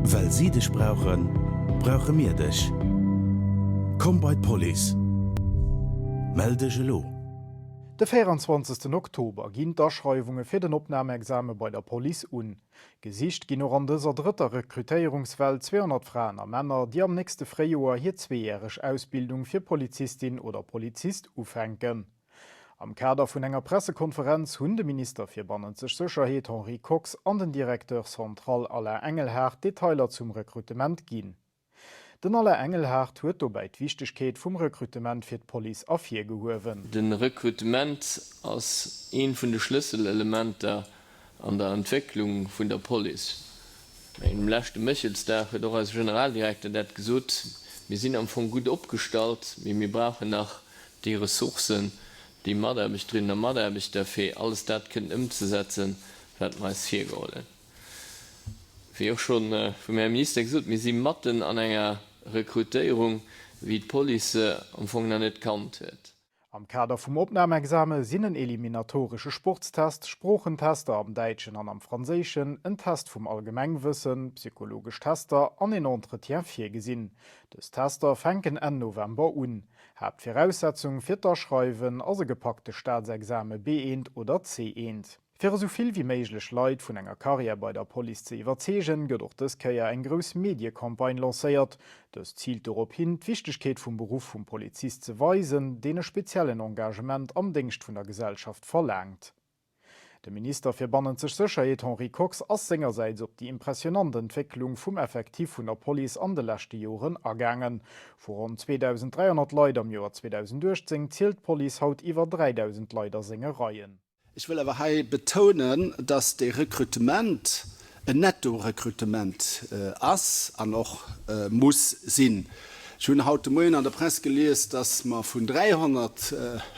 Weil sie dich brauchen, brauchen wir dich. Komm bei Police. Melde dich lo. Der 24. Oktober ginn d'Aschreiwunge fir den Opnameexame bei der Police un. Gesicht ginn noch an dëser dritter Rekrutéierungswelt 200 Frauen a Männer, die am nächste Freijoer hier 2jährige Ausbildung fir Polizistin oder Polizist ufänken. Am Kader vun enger Pressekonferenz hunn de Minister fir Bannenzeg Sicherheet Henri Cox an den Direkteur Central Alain Engelhardt Detailer zum Rekrutement ginn. Den Alain Engelhardt huet dobei d'Wichtegkeet vum Rekrutement fir d'Police afir gehowen. Den Rekrutement als een vun de Schlüsselelementer an der Entwicklung vun der Police. Im letzten Michelsdag hat auch als Generaldirektor dat gesot, wir sind am Anfang gut abgestellt, wir brauchen nach die Ressourcen, die Maderbecht drin, der Maderbecht dafür, alles das können umzusetzen, wird meist viel geholt. Wie auch schon vom Herrn Minister gesagt, wir sind matten an einer Rekrutierung, wie die Polizei am Anfang noch nicht kannt hat. Am Kader vum Opnameexame sinnen eliminatorische Sportstest, Sprachentester am Deitschen an am Franzéschen, en Test vum Allgemengwissen, psychologisch Tester an en Entretien fir gesinn. Des Tester fänken en November un. Habt Voraussetzung fir d'Aschreiwen as e gepackte Staatsexame B1 oder C1. Fir soviel wie méiglech Leiit vun enger Karriere bei der Police ze iwwerzegen, gëtt och dës Käier eng gros Mediekampagne lacéiert. Das zielt dorop hin, d'Wichtegkeet vum Beruf vum Polizist ze weisen, den e speziellen Engagement am Dingst vun der Gesellschaft verlangt. De Minister fir Bannenzeg Sicherheet Henri Cox ass sengerseits op die impressionante Entwicklung vum Effektiv vun der Police an de lächte Joren ergangen. Vor rund 2300 Leiit am Joer 2010 zielt Police haut iwwer 3000 Leider Sengereien. Ich will aber hier betonen, dass der Rekrutement ein Netto-Rekrutement ist und auch muss sein. Ich habe heute Morgen an der Presse gelesen, dass man von 300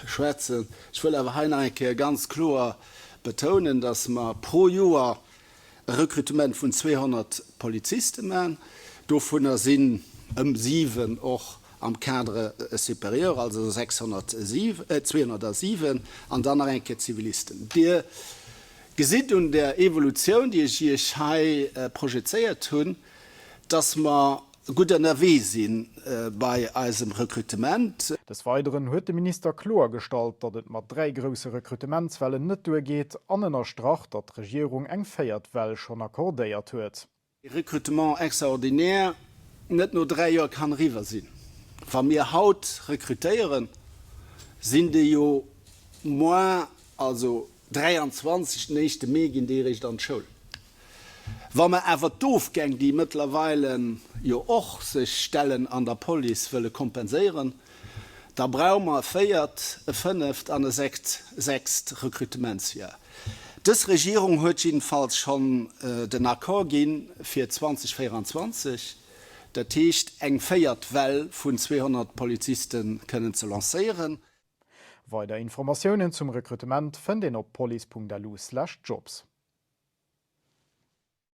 schwätzen. Ich will aber hier ganz klar betonen, dass man pro Jahr ein Rekrutement von 200 Polizisten machen. Davon sind 7 auch am Cadre superieur, also 207 an dann enke Zivilisten. Die Gesinnung der Evolution, die ich hier projiziert habe, dass wir gut nervös sind bei unserem Rekrutement. Des Weiteren huet de Minister klar gestaltet, dass es mit 3 grosse Rekrutementswellen nicht durchgeht, an einer Stracht, dass die Regierung eng Feiertwelle schon akkordéiert huet. Rekrutement extraordinär nicht nur 3 Jahre kann river sein. Wenn wir haut rekrutieren, sind die jo moins, also 23 nächste Mege in die Richtung Schule. Wenn man aber Doofgänge, die mittlerweile ja auch sich Stellen an der Police wollen kompensieren, da brauchen wir 4, 5 und 6 Rekrutementsjahr. Das Regierung hat jedenfalls schon den Akkord gehen für 2024. Der Tisch eng Feiertwelle von 200 Polizisten können zu lancieren. Weitere Informationen zum Rekrutement finden auf police.lu/jobs.